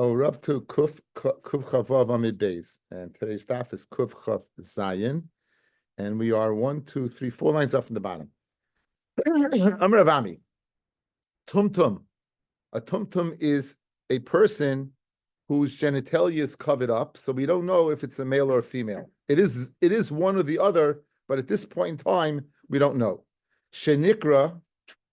Oh, we're up to Kuf Chavav Amid Beis, and today's daf is Kuf Chav Zayin, and we are 1, 2, 3, 4 lines up from the bottom. I'm Ravami. Tumtum. A tumtum is a person whose genitalia is covered up, so we don't know if it's a male or a female. It is one or the other, but at this point in time, we don't know. Shenikra,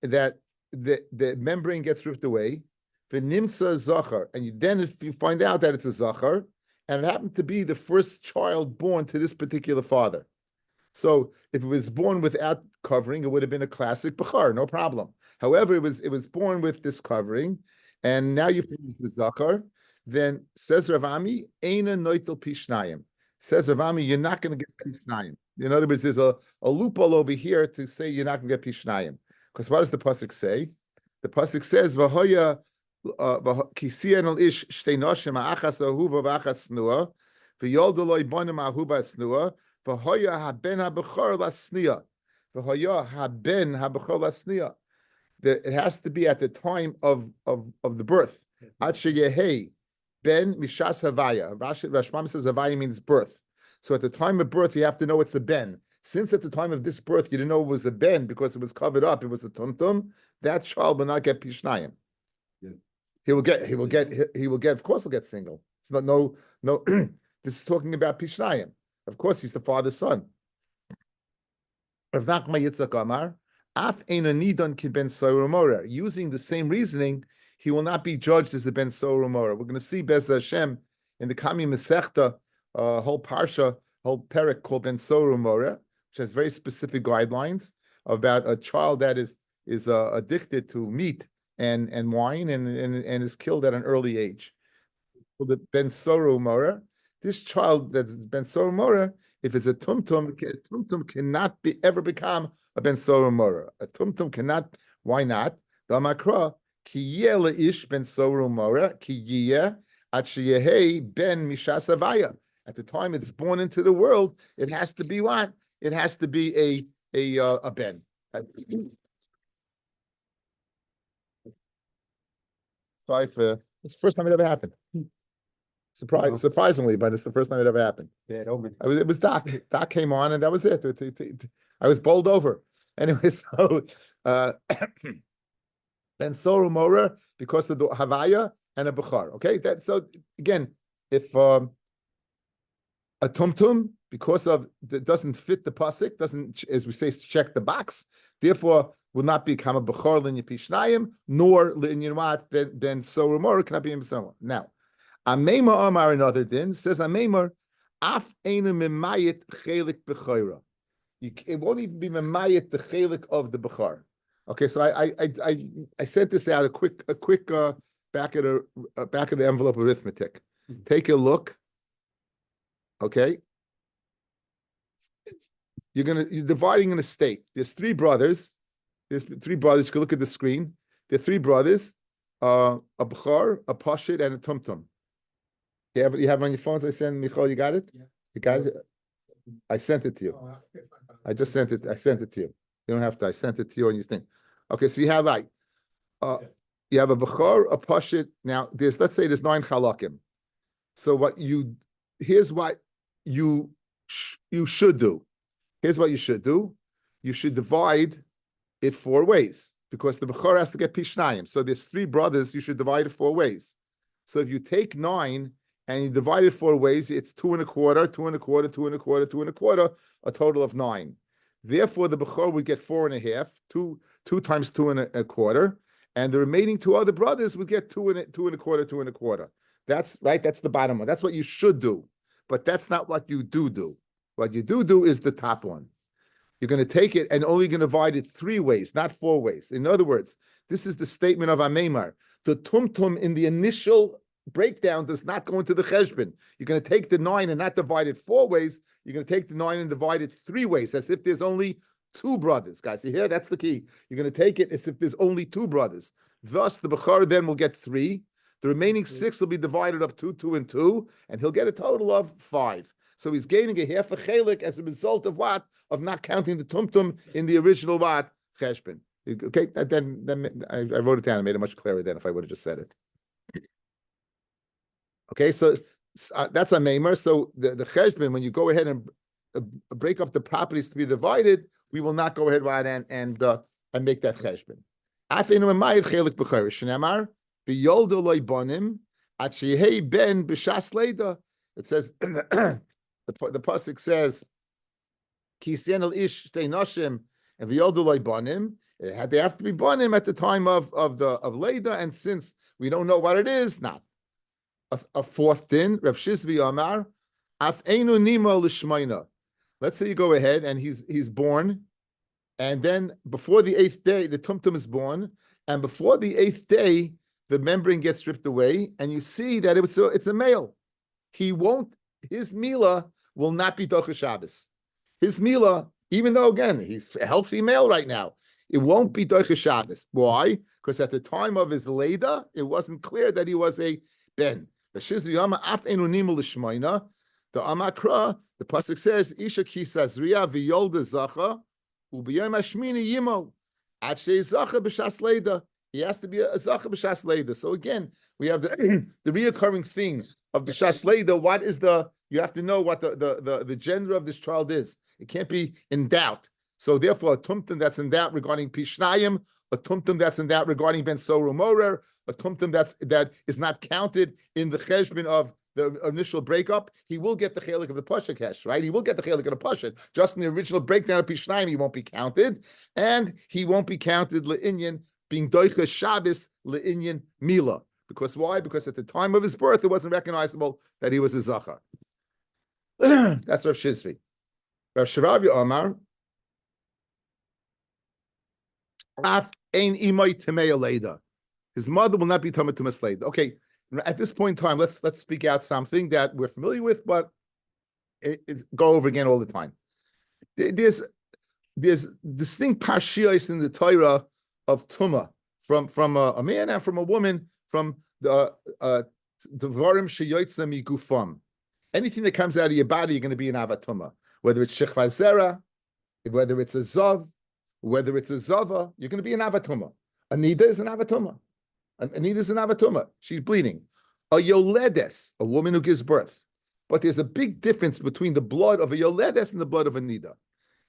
that the membrane gets ripped away. V'nimtza zachar, and then if you find out that it's a zachar, and it happened to be the first child born to this particular father. So if it was born without covering, it would have been a classic bachar, no problem. However, it was born with this covering, and now you find the zachar. Then says Ravami, Eina noitel pishnayim. Says Ravami, you're not going to get pishnayim. In other words, there's a loophole over here to say you're not going to get pishnayim. Because what does the pasuk say? The pasuk says, "V'hoya kisiyan al ish shtei noshim ha'achas ahuva v'achas snua, v'yoldu lo ibonim ahuva snua, v'hoya haben habechor lasnia, v'hoya haben habechor lasnia." It has to be at the time of the birth. Ad sheyehei ben mishas havaya. Rashbam says havaya means birth. So at the time of birth, you have to know it's a ben. Since at the time of this birth, you didn't know it was a ben because it was covered up, it was a tumtum, that child will not get pishnayim. Yeah. He will get, of course he'll get single. It's not no, this is talking about pishnayim. Of course, he's the father's son. Rav Nachman Yitzchak Amar, Af eina nidan ki ben sorah. Using the same reasoning, he will not be judged as a ben sorah. We're going to see Bez Hashem in the Kami Masechta, whole parsha, whole perek called ben sorah, which has very specific guidelines about a child that is addicted to meat and wine and is killed at an early age. For the ben sorah mora, this child that's ben sorah mora, if it's a tumtum cannot ever become a ben sorah mora. A tumtum cannot. Why not? The makra ki yeh ish ben sorah mora ki yeh at sheyehei ben mishas havaya. At the time it's born into the world, it has to be what? It has to be a ben. Sorry for it's the first time it ever happened. Surprisingly, but it's the first time it ever happened. Yeah, it was Doc. Doc came on, and that was it. I was bowled over. Anyway, so ben sorah mora because of the havaya and a bechar. Okay, so again, if a tumtum because of that doesn't fit the pasuk, doesn't, as we say, check the box, therefore will not become a bechar linyan pishnayim, nor linyan what ben sorah mora cannot be in someone. Now, Ameimar Amar another din says Ameimar af eina mimayit chelik bechayra. It won't even be mimayit the chelik of the bechar. Okay, so I sent this out a quick back of the envelope arithmetic. Take a look. Okay, you're dividing an estate. There's three brothers. You can look at the screen. There are three brothers, a bechar, a pashit, and a tumtum. You have it on your phones. I sent Michal. You got it? Yeah. You got it? I sent it to you. I just sent it. I sent it to you. You don't have to. I sent it to you on your thing. Okay, so you have like, you have a bechor, a pashit. Now let's say there's 9 chalakim. So here's what you should do. Here's what you should do. You should divide it 4 ways because the bechor has to get pishnayim. So there's 3 brothers. You should divide it 4 ways. So if you take 9 and you divide it 4 ways, it's 2 1/4, 2 1/4, 2 1/4, 2 1/4, a total of 9. Therefore, the bechor would get 4 1/2, 2 times 2 1/4, and the remaining 2 other brothers would get 2 1/4, 2 1/4. That's right. That's the bottom one. That's what you should do, but that's not what you do. What you do is the top one. You're going to take it and only going to divide it 3 ways, not 4 ways. In other words, this is the statement of Ameimar. The tumtum in the initial breakdown does not go into the cheshbon. You're going to take the 9 and not divide it 4 ways. You're going to take the 9 and divide it 3 ways, as if there's only 2 brothers. Guys, you hear? That's the key. You're going to take it as if there's only 2 brothers. Thus, the bechar then will get 3. The remaining 6 will be divided up 2, 2, and 2, and he'll get a total of 5. So he's gaining a half a chelik as a result of what? Of not counting the tumtum in the original what? Cheshbon. Okay, then I wrote it down and made it much clearer than if I would have just said it. Okay, so that's a maimer. So the cheshbon, when you go ahead and break up the properties to be divided, we will not go ahead right and make that cheshbon. Afinu mamayid chelik b'chayrish shnamar b'yolda loy bonim at shehei ben b'shas leida. It says the pasuk says kisien el ish shtei noshim and v'yolda loy bonim. They have to be bonim at the time of leida, and since we don't know what it is, not. A fourth din, Rav Shizvi Amar, Af Einu Nimo Lishmaina. Let's say you go ahead and he's born, and then before the 8th day, the tumtum is born, and before the 8th day, the membrane gets stripped away, and you see that it's a male. His mila will not be Docha Shabbos. His mila, even though again he's a healthy male right now, it won't be Docha Shabbos. Why? Because at the time of his Leda, it wasn't clear that he was a ben. The Amakra, the pasuk says, "Isha kisazriya v'yolda zacha ubiyom hashmini yimo adshe zacha b'shas leida." He has to be a zacha b'shas leida. So again, we have the reoccurring thing of b'shas leida. What is you have to know what the gender of this child is. It can't be in doubt. So therefore, a tumtum that's in doubt regarding pishnayim, a tumtum that's in doubt regarding ben soru morer, a tumtum that is not counted in the cheshbon of the initial breakup, he will get the chelik of the pasha kesh, right? He will get the chelik of the pasha. Just in the original breakdown of pishnayim, he won't be counted, and he won't be counted le'inyan being doicha Shabbos le'inyan mila. Because why? Because at the time of his birth, it wasn't recognizable that he was a zachar. That's Rav Shizvi. Rav Shiravi Amar. His mother will not be tamei tumas leida. Okay, at this point in time, let's speak out something that we're familiar with, but it go over again all the time. There's distinct parshios in the Torah of tuma from a man and from a woman, from the dvarim sheyotzem migufam. Anything that comes out of your body, you're going to be an avatuma. Whether it's shechva zera, whether it's a zav, whether it's a zava, you're going to be an avatuma. Anida is an avatuma. Anida is an avatuma. She's bleeding. A yoledes, a woman who gives birth. But there's a big difference between the blood of a yoledes and the blood of a nida.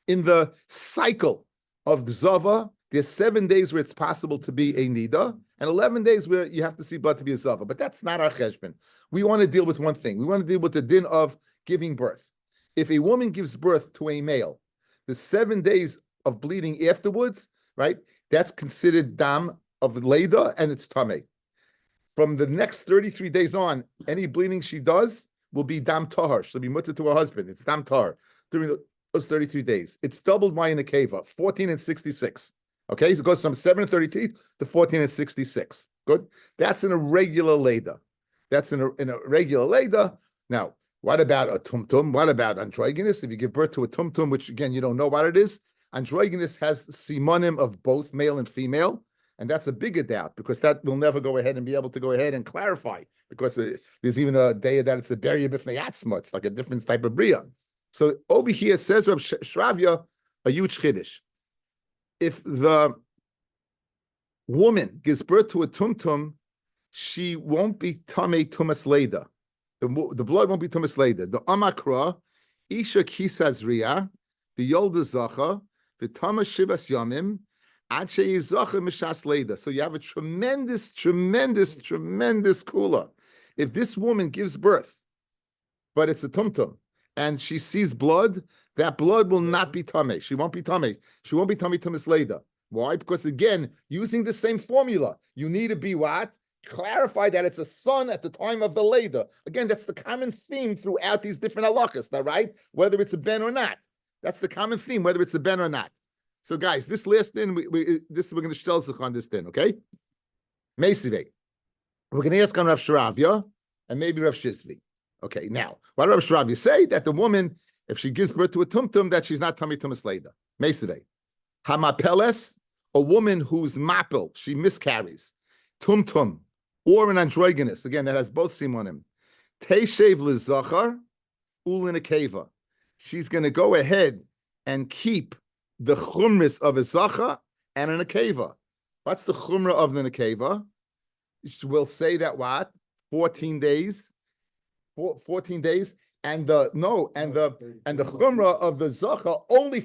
In the cycle of the zava, there's 7 days where it's possible to be a nida, and 11 days where you have to see blood to be a zava. But that's not our cheshbon. We want to deal with one thing. We want to deal with the din of giving birth. If a woman gives birth to a male, the 7 days of bleeding afterwards, right? That's considered dam of Leda, and it's tamei. From the next 33 days on, any bleeding she does will be dam tahar. She'll be mutter to her husband. It's dam tahar during those 33 days. It's doubled my in a keva, 14 and 66. Okay, so it goes from 7 and 32 to 14 and 66. Good. That's in a regular Leda. That's in a regular Leda. Now, what about a tumtum? What about androgynous? If you give birth to a tumtum, which again you don't know what it is, androgynous has simonim of both male and female, and that's a bigger doubt because that will never go ahead and be able to go ahead and clarify because there's even a day that it's a beria b'fnei atzma. It's like a different type of bria. So over here says Rav Shravya a huge chiddush. If the woman gives birth to a tumtum, she won't be tamei tumas leida. The blood won't be tumas leida. The amakra isha kisazriya the yolda zacha the tama shivas yamim ad sheyizacha mishas leida. So you have a tremendous kula. If this woman gives birth, but it's a tumtum, and she sees blood, that blood will not be tamei. She won't be tamei. She won't be tamei tumas leida. Why? Because again, using the same formula, you need to be what? Clarify that it's a son at the time of the Leda. Again, that's the common theme throughout these different halachas, right? Whether it's a ben or not. That's the common theme, whether it's a ben or not. So guys, this last din, we're going to shtel sich on this din, okay? Meisive. We're going to ask on Rav Shravya and maybe Rav Shizvi. Okay, now, what did Rav Shravya say? That the woman, if she gives birth to a tumtum, that she's not tamei tumas leida. Meisive. Hamapeles, a woman who's mapel, she miscarries. Tumtum, or an androgynous, again, that has both simonim. Teishev lizachar, ulin a keva. She's going to go ahead and keep the chumris of a zacha and an akeva. What's the chumra of the akeva? We'll say that what? 14 days. 14 days, and the chumrah of the zacha only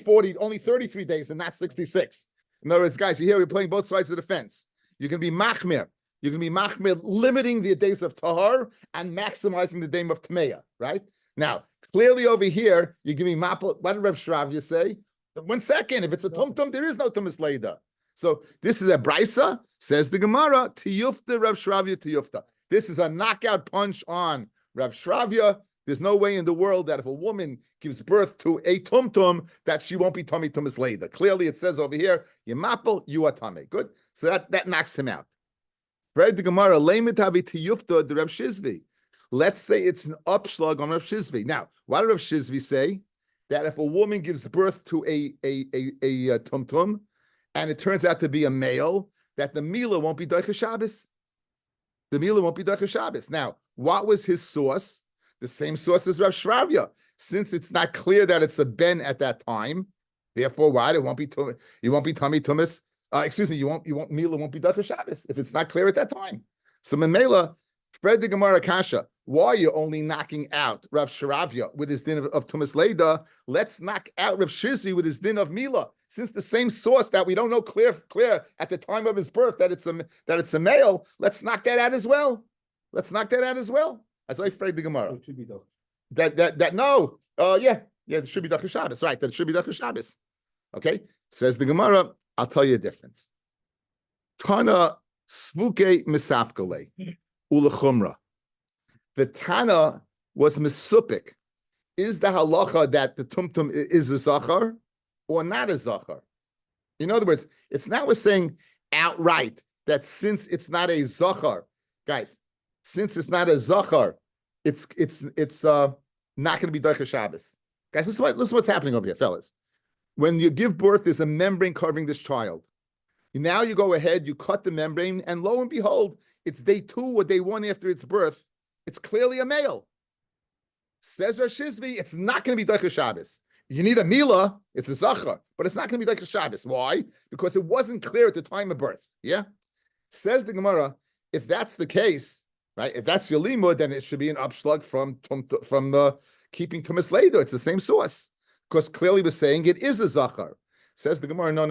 33 days, and not 66. In other words, guys, you hear we're playing both sides of the fence. You can be machmir. You can be machmir, limiting the days of tahar and maximizing the days of tmeya. Right now, clearly over here, you give me mapel. What did Reb Shravya say? 1 second. If it's a tumtum, there is no tumas leida. So this is a brisa. Says the Gemara, tiyufta Reb Shravya tiyufta. This is a knockout punch on Reb Shravya. There's no way in the world that if a woman gives birth to a tumtum, that she won't be tummy tumas leida. Clearly, it says over here, yemapel, you are tummy. Good. So that knocks him out. Right? The Gemara, leimitabi tiyufta the Reb Shizvi. Let's say it's an upslug on Reb Shizvi. Now, what did Reb Shizvi say? That if a woman gives birth to a tumtum, and it turns out to be a male, that the Mila won't be Doicha Shabbos. The Mila won't be Doicha Shabbos. Now, what was his source? The same source as Rav Shravya. Since it's not clear that it's a ben at that time, therefore, what? It won't be Tummy Tumas. Mila won't be Doicha Shabbos if it's not clear at that time. So Memela, Fred the Gemara Kasha, why are you only knocking out Rav Shravya with his din of Tumas Leida? Let's knock out Rav Shizvi with his din of Mila. Since the same source that we don't know clear at the time of his birth that it's a male, let's knock that out as well. Let's knock that out as well. As I afraid the Gemara. It should be though. It should be Dach Shabbos, right? That it should be Dach Shabbos. Okay, says the Gemara. I'll tell you a difference. Tana svuke misafkale ulachumra. The Tana was misupik. Is the halacha that the tumtum is a zachar or not a zachar? In other words, it's not we're saying outright that since it's not a zachar, guys, since it's not a zachar, it's not going to be Doicha Shabbos. Guys, this is what's happening over here, fellas. When you give birth, there's a membrane covering this child. Now you go ahead, you cut the membrane, and lo and behold, it's day 2 or day 1 after its birth. It's clearly a male. Says Rav Shizvi, it's not going to be Doicha Shabbos. You need a Mila, it's a Zachar, but it's not going to be Doicha Shabbos. Why? Because it wasn't clear at the time of birth. Yeah? Says the Gemara, if that's the case, right, if that's your limud, then it should be an upslug from the keeping Tumas Leido. It's the same source. Because clearly we're saying it is a Zachar. Says the Gemara, no.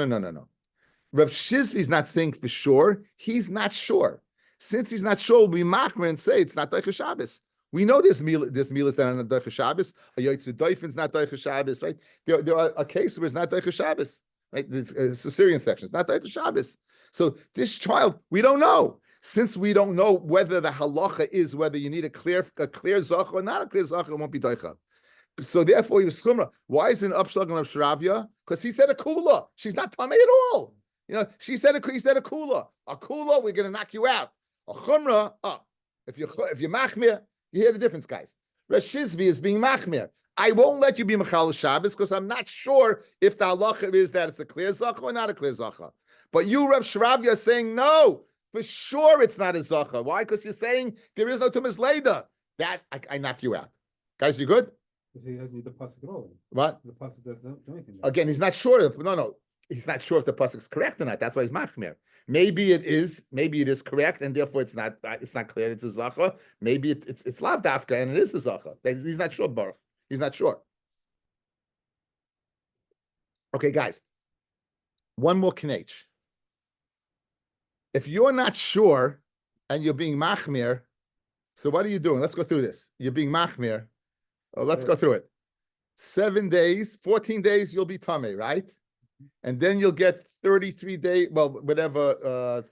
Rav Shizvi is not saying for sure. He's not sure. Since he's not sure, we machmer and say it's not Doicha Shabbos. We know this meal is not Doicha Shabbos. A Yotzei Doifen's not Doicha Shabbos, right? There are a case where it's not Doicha Shabbos, right? It's a Syrian section. It's not Doicha Shabbos. So this child, we don't know. Since we don't know whether the halacha is whether you need a clear zach or not a clear zach, it won't be Doicha. So therefore, he was chumrah. Why is it an upshlag of Shravya? Because he said a kula. She's not tamei at all. You know, he said a kula. A kula, we're going to knock you out. A chumrah, if you're machmir, you hear the difference, guys. Rav Shizvi is being machmir. I won't let you be mechal Shabbos because I'm not sure if the halacha is that it's a clear zacha or not a clear zacha. But you, Rav Shravya, are saying no, for sure it's not a zacha. Why? Because you're saying there is no tumas leida. That I knock you out, guys. You good? He doesn't need the pasuk at all. What? The pasuk doesn't do anything. Again, he's not sure. No. He's not sure if the pasuk is correct or not. That's why he's machmir. Maybe it is correct, and therefore it's not clear. It's a zacha. Maybe it's lav dafka, and it is a zacha. He's not sure, Baruch. He's not sure. Okay, guys. One more knech. If you're not sure and you're being machmir, so what are you doing? Let's go through this. You're being machmir. Oh, let's go through it. 7 days, 14 days, you'll be tamei, right? And then you'll get 33 days, well, whatever,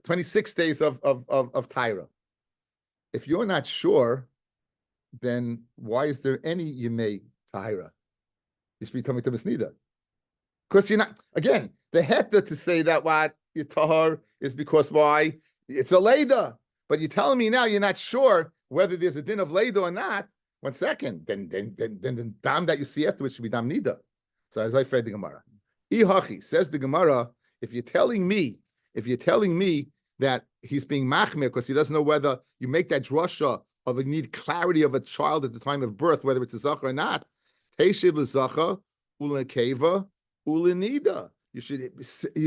26 days of Tyra. If you're not sure, then why is there any Yemei Tyra? You should be coming to Misnida. Because you're not, again, the heta to say that what your tahar is because why? It's a Leda. But you're telling me now you're not sure whether there's a din of Leda or not. 1 second, then the dam that you see afterwards should be dam nida. So as I read the Gemara, Ihachi says the Gemara, if you're telling me that he's being machmir because he doesn't know whether you make that drasha of a need clarity of a child at the time of birth, whether it's a zachar or not, teishiv l'zacha ulenekeva ulenida. You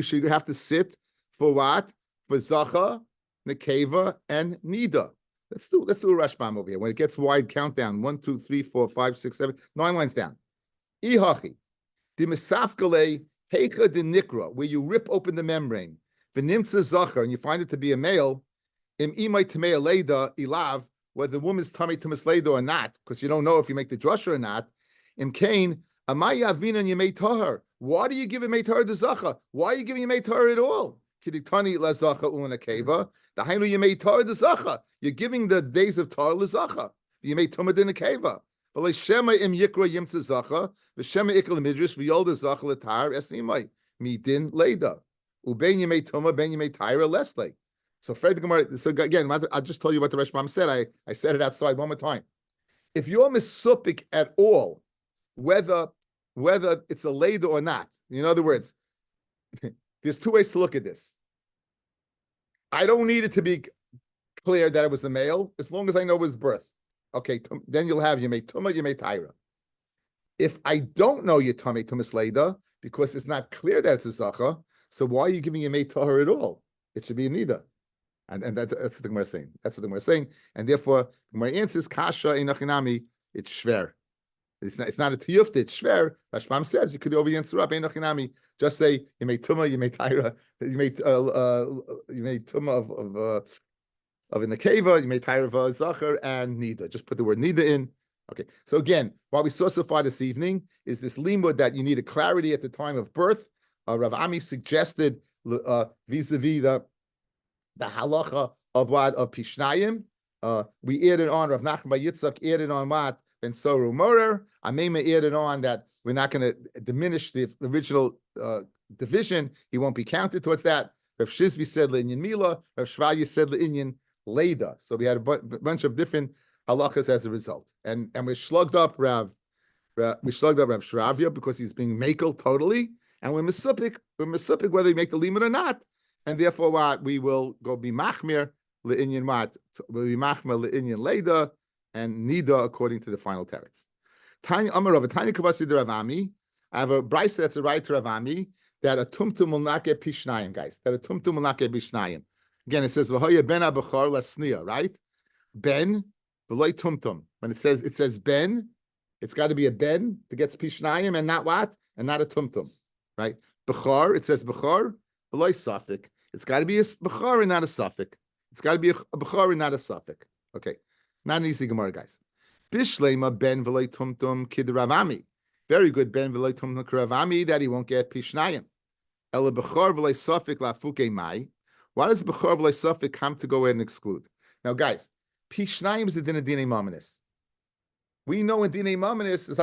should have to sit for what? For zacha, nekeva, and nida. Let's do a Rashbam over here. When it gets wide, count down 1, 2, 3, 4, 5, 6, 7, 9 lines down. Ihachi, the misafkale hecha de nikra, where you rip open the membrane. V'nimtza zachar, and you find it to be a male. Im imay tamei leida ilav, whether the woman's tummy to misleida or not, because you don't know if you make the drusha or not. Im kain amay yavina and yemei tahar. Why do you give yemei tahar the zacha? Why are you giving yemei tahar at all? Kiditani la zacha ulana keva. The hainu yemei tahar the zacha. You're giving the days of tahar the zacha. Yemei tumad in the keva. But shema im yikra yimtza zacha. V'shema ikal midrash v'yolda zacha l'tar esimay midin leida. Ubein yemei tuma ben yemei taira lesle. So Fred the Gemara. So again, I just told you what the Rashbam said. I said it outside one more time. If you're misupik at all, whether it's a leida or not, in other words, there's two ways to look at this. I don't need it to be clear that it was a male, as long as I know his birth. Okay, then you'll have yemei tuma, yemei taira. If I don't know your tummy to misleida because it's not clear that it's a zacha, so why are you giving yemei tahar at all? It should be a nida, and that's what the Gemara is saying. That's what the Gemara is saying, and therefore the Gemara answers kasha einachinami. It's shver. It's not a tiyufta. It's shver. Rashbam says you could over answer up einachinami. Just say yemei tuma, yemei taira, yemei tuma of in the keva, yemei taira of zacher and nida. Just put the word nida in. Okay, so again, what we saw so far this evening is this limud that you need a clarity at the time of birth. Rav Ami suggested vis-a-vis the halacha of what of Pishnayim. We added on Rav Nachman Bar Yitzchak added on what Ben Soru Morer. Amema added on that we're not going to diminish the original division. He won't be counted towards that. Rav Shizvi said le'inyan Mila. Rav Shvaya said le'inyan Leida. So we had a bunch of different halachas as a result, and we slugged up Rav Shravya because he's being makel totally, and we're misupik whether you make the limit or not, and therefore what we will go be machmir le'inyan what will be machmir le'inyan leida and nida according to the final teretz. Tanya Amar Rav Tanya Kavasi de Rav Ami. I have a brisa that's a right to Rav Ami that a tumtum will not get pishnayim, guys. That a tumtum will not get pishnayim. Again, it says v'hoya ben abachar lasnia, right? Ben. V'loy tumtum. When it says ben, it's got to be a ben to get pishnayim and not what? And not a tumtum, right? Bechar, it says bechar, v'loy safik. It's got to be a bechar and not a safik. It's got to be a bechar and not a safik. Okay, not an easy Gemara, guys. Bishlema ben v'loy tumtum kid Ravami. Very good ben v'loy tumtum Ravami that he won't get pishnayim. Ela bechar v'loy safik lafuke mai. Why does bechar v'loy safik come to go ahead and exclude? Now, guys. Pishnayim is the din of dinei mamanis. We know in dinei mamanis is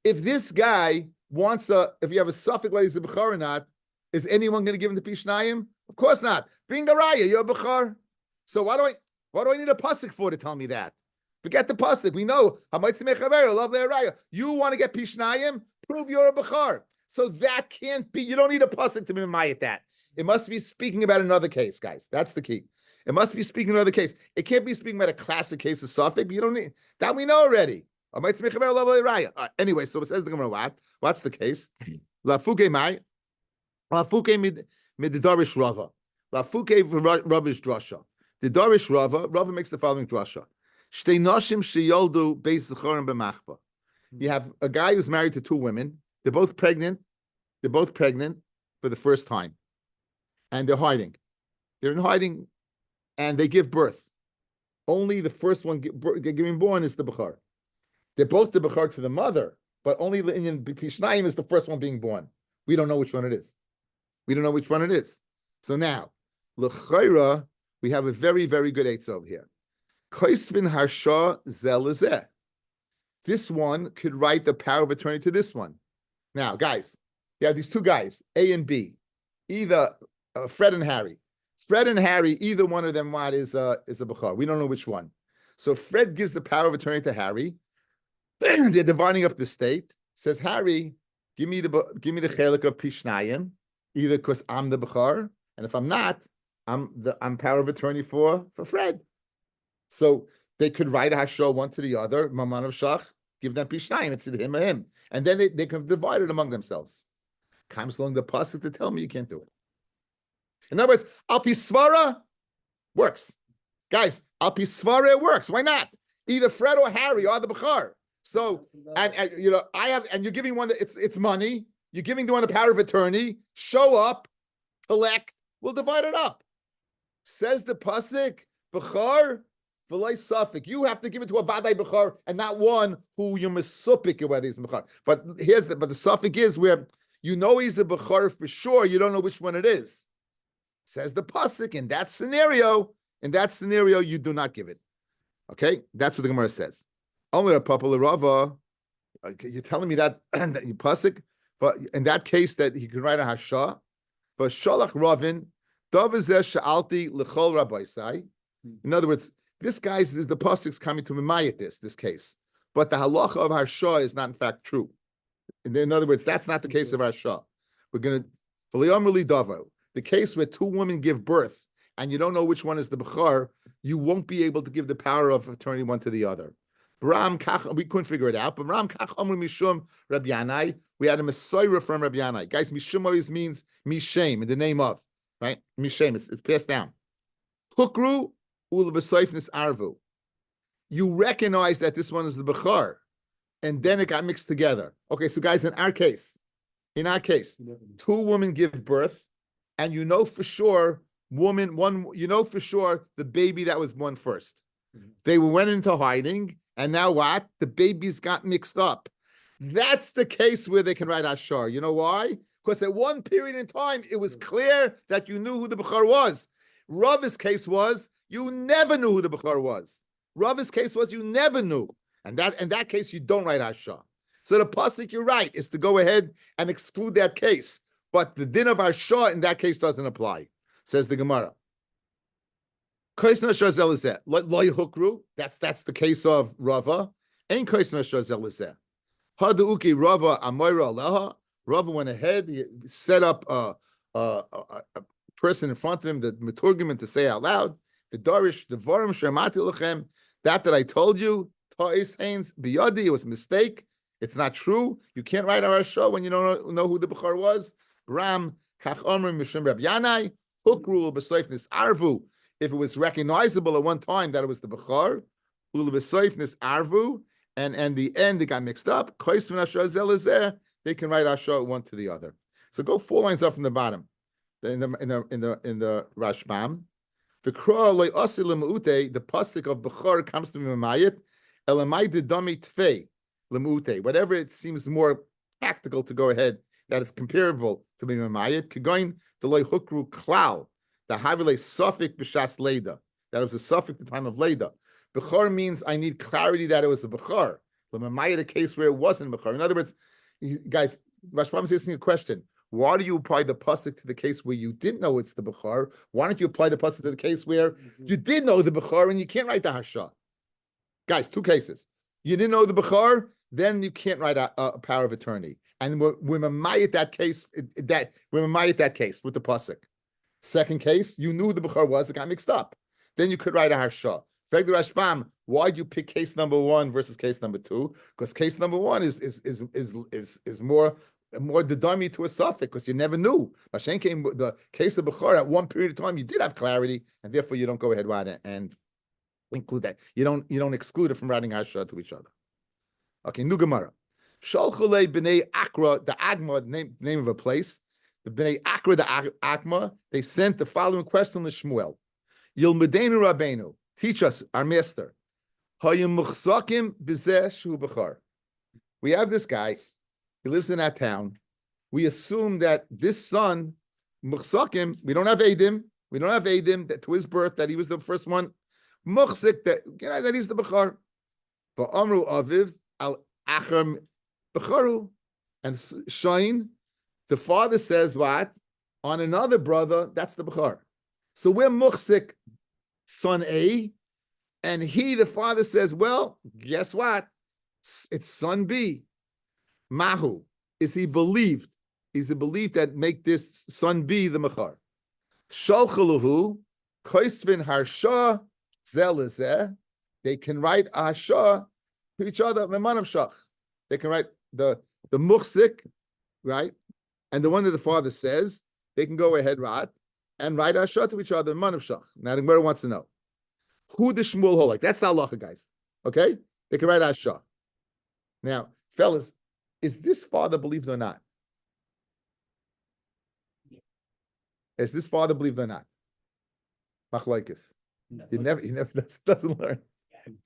if this guy wants if you have a suffix whether he's a bechar or not, is anyone going to give him the pishnayim? Of course not. Bring a raya, you're a bechar. So why do I need a pasuk for to tell me that? Forget the pasuk. We know you want to get pishnayim, prove you're a bechar. So that can't be. You don't need a pasuk to be mayat that. It must be speaking about another case, guys. That's the key. It must be speaking another case. It can't be speaking about a classic case of suffix. You don't need that. We know already. Anyway, so it says the Gemara what? What's the case? Lafuke mai. Lafuke mid the Darish Rava. Lafuke Ravish drasha. The Darish Rava makes the following drasha. Shtei nashim sheyoldu beis zechorim b'machba. You have a guy who's married to two women. They're both pregnant. They're both pregnant for the first time, and they're hiding. They're in hiding. And they give birth. Only the first one giving born is the bechar. They're both the bechar to the mother, but only the Indian pishnayim is the first one being born. We don't know which one it is. So now, l'chayra, we have a very, very good eitzah over here. Koisvin harsha zelazeh. This one could write the power of attorney to this one. Now, guys, you have these two guys, A and B, either Fred and Harry. Fred and Harry, either one of them is a bechar. We don't know which one. So Fred gives the power of attorney to Harry. They're dividing up the state. Says Harry, give me the chelik of pishnayim, either because I'm the bechar, and if I'm not, I'm power of attorney for Fred. So they could write a hashor one to the other, maman of shach, give them pishnayim. It's him or him, and then they can divide it among themselves. Comes along the pasuk to tell me you can't do it. In other words, al pisvara, Works. Guys, Al Pi Svara, it works. Why not? Either Fred or Harry are the Bechar. So, and I have, and you're giving one that it's money. You're giving the one a power of attorney. Show up, collect. We'll divide it up. Says the pasuk, Bechar, v'lei Suffolk. You have to give it to a Vadai Bechar and not one who you misupik whether he's a Bechar. But the Suffolk is where you know he's a Bechar for sure. You don't know which one it is. Says the pasuk, in that scenario, you do not give it. Okay, that's what the Gemara says. Only a papal Rava. You're telling me that you pasuk, but in that case that he can write a hasha. But shalach Ravin, davazeh sha'alti lechol Rabbi Sai. In other words, this guy is the pasuk's coming to Mimayat this case, but the halacha of hasha is not in fact true. In other words, that's not the case of hasha. We're going to the case where two women give birth and you don't know which one is the bechar, you won't be able to give the power of attorney one to the other. We couldn't figure it out, but Ram Kach Amr Mishum Rabbi Yanai, we had a Messiah from Rabbi Yanai. Guys, Mishum always means Mishem, in the name of, right? Mishem, it's passed down. Hukru ul b'soifnis arvu. You recognize that this one is the bechar, and then it got mixed together. Okay, so guys, in our case, two women give birth, and you know for sure the baby that was born first. They went into hiding, and now what? The babies got mixed up. That's the case where they can write Ashar. You know why? Because at one period in time, it was clear that you knew who the Bechar was. Rav's case was, you never knew who the Bechar was. Rav's case was, you never knew. And in that case, you don't write Ashar. So the pasuk, you're right, is to go ahead and exclude that case. But the din of Ashar in that case doesn't apply, says the Gemara. That's the case of Rava. Ain't Haduki Rava Amoira Aleha. Rava went ahead, he set up a person in front of him, the Meturgiman, to say out loud, the Darish, the Varim Shemati Lechem, that I told you, Ta'is Hains Biyadi, it was a mistake. It's not true. You can't write our show when you don't know who the Bechar was. Ram Kach Omer Mishum Rab Yanai, Hook rule Besoifnis Arvu. If it was recognizable at one time that it was the Bechar, Ul Besoifnis Arvu, and the end it got mixed up. They can write Ashar one to the other. So go 4 lines up from the bottom. In the Rashbam, the pasuk of Bechar comes to Mimayit, Elamai Dami Tfei Lemute. Whatever it seems more practical to go ahead, that is comparable to Mimayit. Kigoin Deloy Hukru Klau, the Havile Sufik B'Shas Leda. That was a suffix at the time of Leda. Bechar means I need clarity that it was a Bechar. Mimayit, a case where it wasn't Bechar. In other words, guys, Rashbam is asking a question. Why do you apply the pasuk to the case where you didn't know it's the Bechar? Why don't you apply the pasuk to the case where you did know the Bechar and you can't write the Hasha? Guys, 2 cases. You didn't know the Bechar, then you can't write a power of attorney. And we're Mimayit that case, with the pasuk. Second case, you knew the Bechar was, it got mixed up. Then you could write a Harsha. Frag the Rashbam, why do you pick case number 1 versus case number 2? Because case number 1 is more dedami to a suffix, because you never knew. Mashen came the case of Bechar at one period of time, you did have clarity, and therefore you don't go ahead and include that. You don't exclude it from writing Harsha to each other. Okay, new Gemara. Shalchule b'nei Akra, the Agma, name of a place. The b'nei Akra, the Akma, they sent the following question to Shmuel. Yilmedenu Rabbeinu, teach us, our master. Hayim muchzakim b'zeh shu b'char. We have this guy, he lives in that town. We assume that this son, muchzakim, we don't have Eidim that to his birth, that he was the first one. Muchzik, that he's the b'char. V'amru aviv al achar b'charu. And Shain, the father says what? On another brother, that's the b'char. So we're muchzik, son A, and the father says, well, guess what? It's son B. Mahu, is he believed? Is the belief that make this son B the mechar? Shalchaluhu, koisvin harsha zelizeh. They can write a harsha to each other, memanav shach. They can write the muchzik, right? And the one that the father says, they can go ahead, right? and write Ashah to each other, man of Shach. Now the Gemara wants to know who the Shmuel hold like. That's the halacha, guys. Okay? They can write Ashah. Now, fellas, is this father believed or not? Is this father believed or not? Machlokes. He never doesn't learn.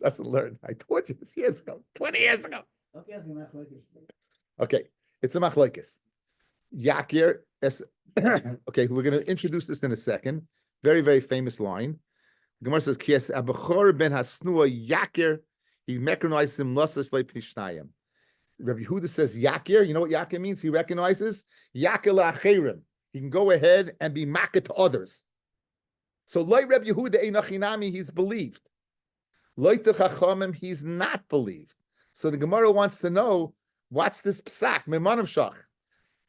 Doesn't learn. I told you this years ago, 20 years ago. Okay, it's a machlokes. Yakir. Okay, we're going to introduce this in a second. Very, very famous line. Gemara says, "Kies abachor ben hasnua yakir." He mechanizes him lasas leipnishnayim. Rabbi Yehuda says yakir. You know what yakir means? He recognizes yakir la'acherim. He can go ahead and be makir to others. So like Rabbi Yehuda einachinami, he's believed. Like the chachamim, he's not believed. So the Gemara wants to know what's this psak memanav shach.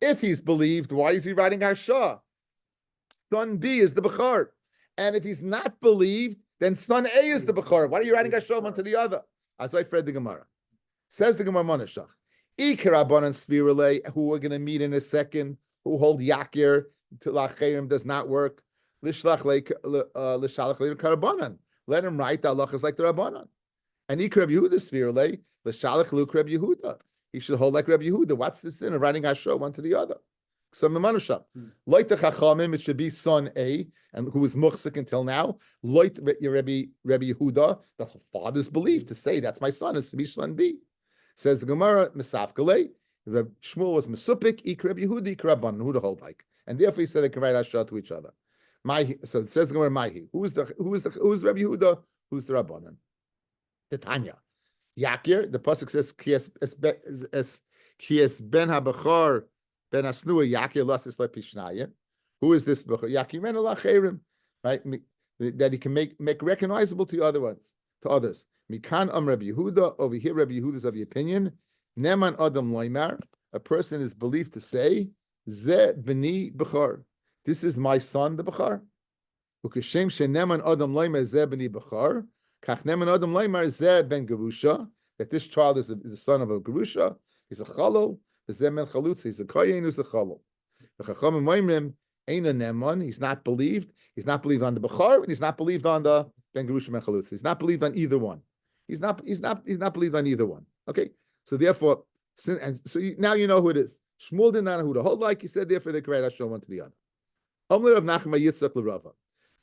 If he's believed, why is he writing Hashah? Son B is the Bechar. And if he's not believed, then son A is the Bechar. Why are you writing Hashah one to the other? As I read the Gemara. Says the Gemara Manashach. Ikaraban and Svirale, who we're going to meet in a second, who hold Yakir to Lacherim does not work. Lishalach Karabanan. Let him write the halachas like the Rabbanan. And Ikarab Yehuda Svirale, Lishalach Luk Reb Yehuda. He should hold like Rabbi Yehuda. What's the sin of writing Hashah one to the other? Some Manashah. Like the Chachamim, it should be son A, and who was muhsik until now. Like Rabbi Yehuda, the father's belief to say that's my son is to be son B. Says the Gemara, Mesaf Galei, Shmuel was Mesupik, Ik Rabbi Yehuda, Ik Rabban, who to hold like. And therefore he said they can write Hashah to each other. So it says the Gemara, Mahi. Who's Rabbi Yehuda? Who's the Rabbanan? The Tanya. Yakir, the pasuk says, "Kies ben habachar ben asnua Yakir lasis lepishnaya." Who is this bachar? Yakir ben alacherim, right? That he can make recognizable to other ones, to others. Mikan Rabbi Yehuda. Over here, Rabbi Yehuda is of the opinion. Neman adam loymar. A person is believed to say, "Ze b'ni bachar." This is my son, the bachar. Ukeshem sheneman adam loymar ze b'ni bachar. That this child is the son of a gerusha, he's a chalol, he's a kohen, he's a chalol. He's not believed. He's not believed on the bechar, and he's not believed on the ben gerusha ben chalutz. He's not believed on either one. He's not believed on either one. Okay, so therefore, now you know who it is. Shmuel did not know who to hold like. He said, therefore they create Hashah one to the other. Amr of Nachma Yitzchak l'Rava.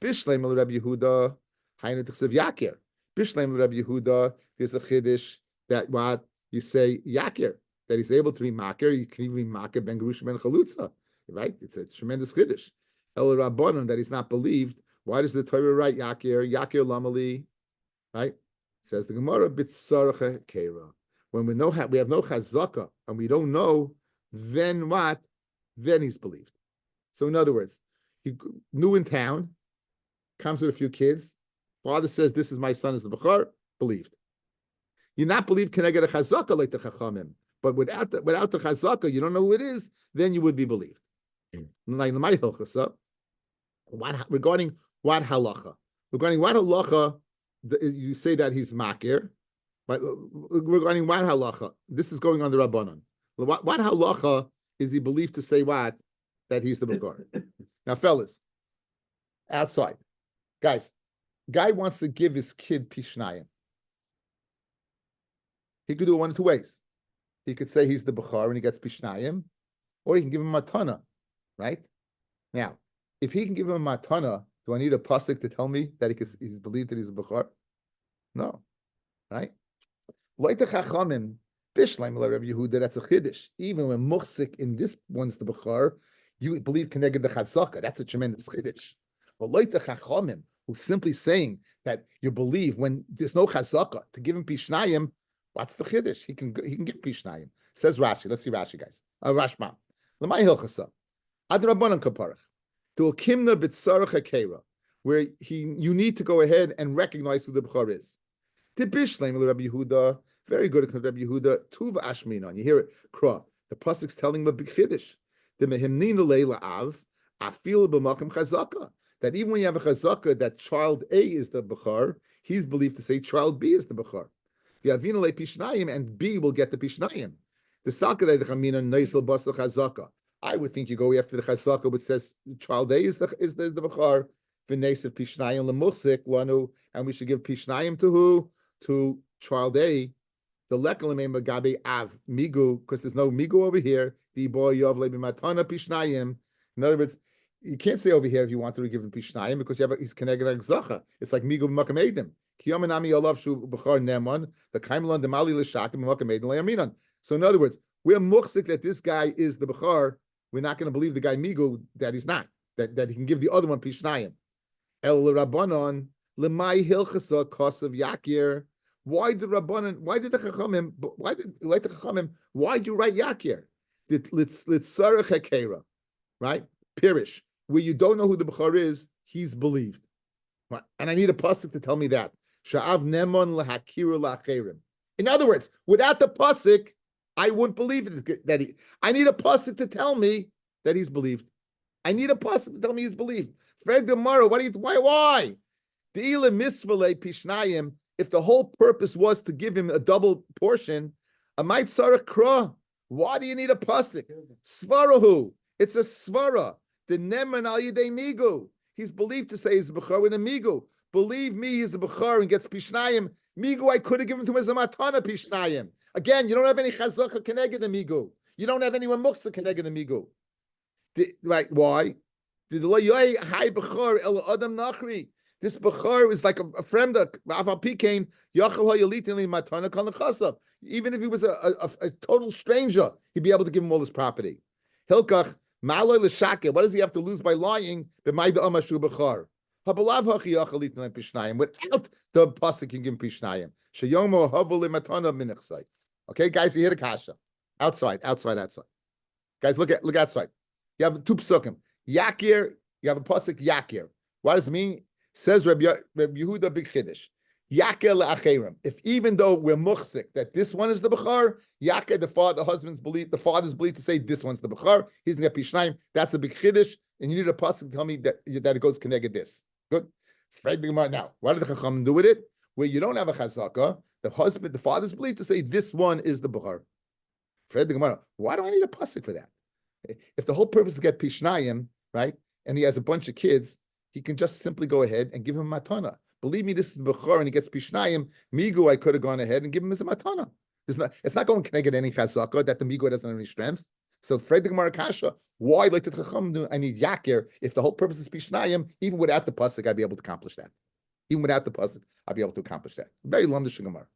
Bishleim l'Rabbi Yehuda. Hainu t'chsev Yakir. Bishleim Rabbi Yehuda, there's a chiddush that what you say Yakir, that he's able to be makir, you can even be makir ben gerusha ben chalutza, right? It's a tremendous chiddush. El Rabbanon, that he's not believed. Why does the Torah write Yakir lamali? Right? Says the Gemara bitzaracha kera. When we have no chazaka and we don't know, then what? Then he's believed. So in other words, he new in town, comes with a few kids. Father says, "This is my son, is the Bechar," believed. You're not believed, can I get a chazaka like the Chachamim? But without the chazaka, you don't know who it is, then you would be believed. Like my hilchasa, regarding what halacha? Regarding what halacha, you say that he's makir, but regarding what halacha, this is going on the Rabbanon. What halacha is he believed to say what? That he's the Bechar. Now, fellas, outside, guys, guy wants to give his kid pishnayim. He could do it one of two ways. He could say he's the Bechar and he gets pishnayim, or he can give him a matana, right? Now, if he can give him a matana, do I need a pasuk to tell me that he's believed that he's a Bechar? No, right? Like the Chachamim, Bishleim Rabbi Yehuda, that's a chiddush. Even when muhsik in this one's the Bechar, you believe connected the chazaka. That's a tremendous chiddush. But like the Chachamim, who's simply saying that you believe when there's no chazaka to give him pishnayim, what's the chiddush? He can give pishnayim. Says Rashi. Let's see Rashi, guys. Rashma. L'may hilchasa. Ad rabbanan kaparach. To a kimna b'tzarach hakera, where you need to go ahead and recognize who the bechar is. Tibishleim Rabbi Yehuda. Very good at Rabbi Yehuda. Tuv ashminon. You hear it. Kra. The pasuk's telling him a big chiddush. The mehimnina leila av afil b'makom chazaka. That even when you have a chazaka, that child A is the Bechar, he's believed to say child B is the Bechar. Yavina le pishnayim, and B will get the pishnayim. The salka de chamina neisel basel chazaka. I would think you go after the chazaka, which says child A is the bechar, v'nesev pishnayim lemusik lanu, and we should give pishnayim to who? To child A. The lekalim magabe av migu, because there's no migu over here. The boy yov lebimatana pishnayim. In other words, you can't say over here if you want to give him pishnayim because you have he's connected like zacha. It's like migu b'makam edim. Kiyomenami olav shu b'char neman the kaimlan demali l'shakim b'makam edim le'aminan. So in other words, we're muchzik that this guy is the bechar. We're not going to believe the guy migu that he's not. That he can give the other one pishnayim. El rabbanon lemay hilchasa kosav yakir. Why did Rabbanan? Why did the Chachamim? Why do you write Yakir? Let's Sarach Hakera, right? Pirish, where you don't know who the Bechar is, he's believed. Right? And I need a pasuk to tell me that. Sha'av Nemon laHakira laCherim. In other words, without the pasuk, I wouldn't believe it. That he. I need a pasuk to tell me that he's believed. I need a pasuk to tell me he's believed. Fred Gemara, why? The Ila Misvale Pishnayim. If the whole purpose was to give him a double portion, a might sarach kra. Why do you need a pasuk? Svarahu. It's a svara. The neman al yidei migu. He's believed to say he's a bechar with a migu. Believe me, he's a bechar and gets pishnayim. Migu, I could have given to him as a matana pishnayim. Again, you don't have any chazaka keneged the migu. You don't have anyone muksa keneged the migu. Right? Why? The loyay high bechar el adam nachri. This bechar is like a friend of Avapikain, Yachal Hayalitini Matana Kalachasa. Even if he was a total stranger, he'd be able to give him all his property. Hilkach, Maloy Lashake, what does he have to lose by lying? B'mayda Amashu Bechar. Habalav Hachi Yachalitini Pishnayim. Without the pasuk can give him Pishnayim. Shayomo Havali Matana Minachsai. Okay, guys, you hear the kasha. Outside. Guys, look outside. You have two psukim. Yakir, you have a pasuk Yakir. What does it mean? Says Rabbi Yehuda Big Chiddush, Yakel Acherim. If even though we're muchzik that this one is the bechar, Yakel, the husband's belief, the father's belief to say this one's the bechar, he's gonna get pishnayim. That's a big chiddush, and you need a pasuk to tell me that it goes connected this. Good. Now, what did the chacham do with it? Where you don't have a chazaka, the father's belief to say this one is the bechar. Why do I need a pasuk for that? If the whole purpose is to get pishnayim, right, and he has a bunch of kids, he can just simply go ahead and give him a matana. Believe me, this is the bechor, and he gets pishnayim. Migu, I could have gone ahead and given him as a matana. It's not going to connect any chazaka that the migu doesn't have any strength. So, Fred the Gemara Kasha, why like the chacham do? I need yakir. If the whole purpose is pishnayim, even without the pasuk, I'd be able to accomplish that. Even without the pasuk, I'd be able to accomplish that. Very lundish Gemara.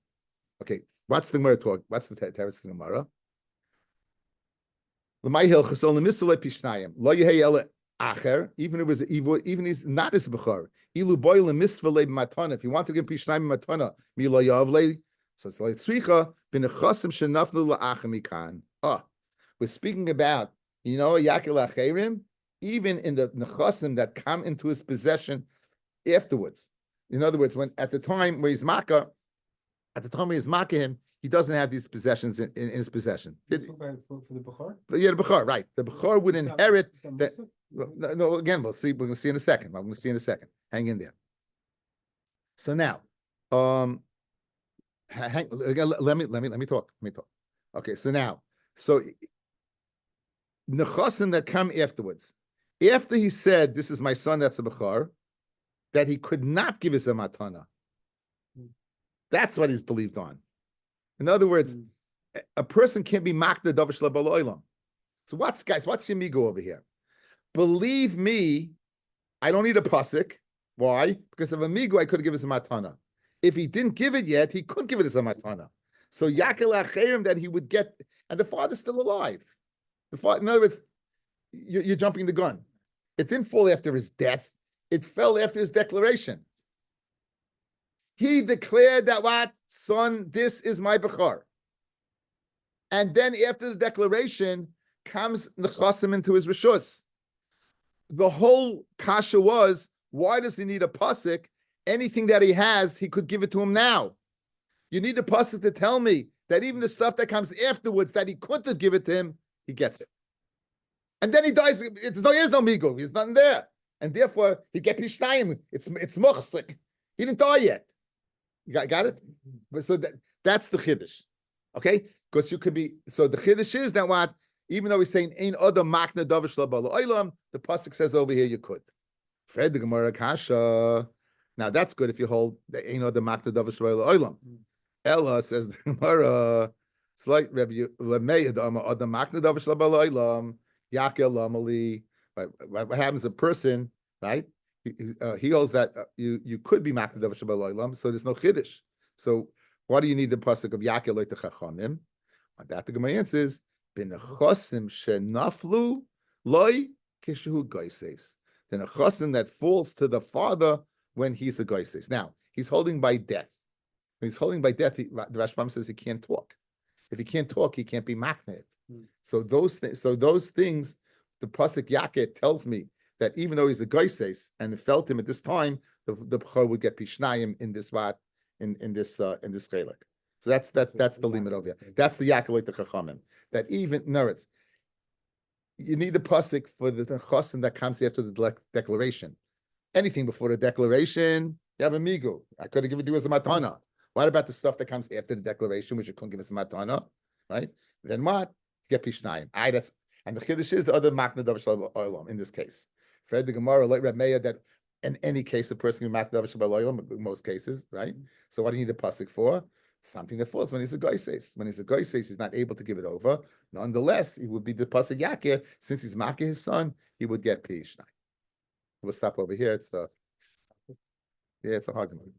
Okay, what's the Gemara talk? What's the teretz Gemara? L'may hilchasol l'misulei pishnayim lo yehei ele. Acher, even if it was evil, even he's not his bechar. Ilu boil and misvale matana. If you want to give pishnayim matana, milo yavle. So it's like tzricha bin achasim shenafnu la'achamikan. We're speaking about yakel acherim, even in the nechasim that come into his possession afterwards. In other words, when at the time where he's makkah him, he doesn't have these possessions in his possession. For the bechar? Yeah, the bechar, right? The bechar would inherit that. No, again, we'll see. We're going to see in a second. Hang in there. So now, let me talk. Okay, so now, nechasim that come afterwards, after he said, "This is my son," that's a bechar, that he could not give his a matana. That's what he's believed on. In other words, a person can't be makda davar shel ba'olam. So what's your migo over here? Believe me, I don't need a pasuk. Why? Because of amigo, I could have given him a matana. If he didn't give it yet, he couldn't give it as a matana. So yakel acherim that he would get, and the father's still alive. In other words, you're jumping the gun. It didn't fall after his death. It fell after his declaration. He declared that what? Son, this is my bechar. And then after the declaration comes nechasim into his rishus. The whole kasha was, why does he need a pasuk? Anything that he has, he could give it to him now. You need a pasuk to tell me that even the stuff that comes afterwards that he couldn't have given it to him, he gets it. And then he dies. There's no migo. There's nothing there. And therefore, he get pishnayim. It's muchsik. He didn't die yet. You got it? So that's the chiddush. Okay? Because you could be, so the chiddush is that what? Even though he's saying Ein Adam Makna Davish Labala Oilam, the pasuk says over here you could. Fred the Gemara Kasha. Now that's good if you hold the Ein Adam Makna Davish Labala Oilam. Ella says the Gemara. It's like Rabbi Lemei Adam Makna Davish Labala Oilam Yakel Lamali. What happens? A person, right? He holds that you could be Makna Davish Labala Oilam, so there's no chiddush. So why do you need the pasuk of Yakel Loy Techachomim? On that the Gemara answers. B'nechosim shenaflu loy kishu goises. The nechosim that falls to the father when he's a goises. Now he's holding by death. When he's holding by death, the Rashbam says he can't talk. If he can't talk, he can't be makneh. So those things, the pasuk Yaket tells me that even though he's a goises and it felt him at this time, the b'chor would get pishnayim in this chelik. So that's the limit over here. That's the Yaakov the Chachamim. That even it's you need the pasuk for the chosim that comes after the declaration. Anything before the declaration, you have a migu. I could have given you as a matana. What about the stuff that comes after the declaration, which you couldn't give us a matana, right? Then what? You get pishnayim. That's and the chiddush is the other makna davar olam in this case. Fred the Gemara like Reb Meir that in any case a person can makna davar olam in most cases, right? So what do you need the pasuk for? Something that falls when he's a goises. When he's a goises, he's not able to give it over. Nonetheless, he would be the pasuk yakir. Since he's makir his son, he would get pishnayim. We'll stop over here. It's a hard one.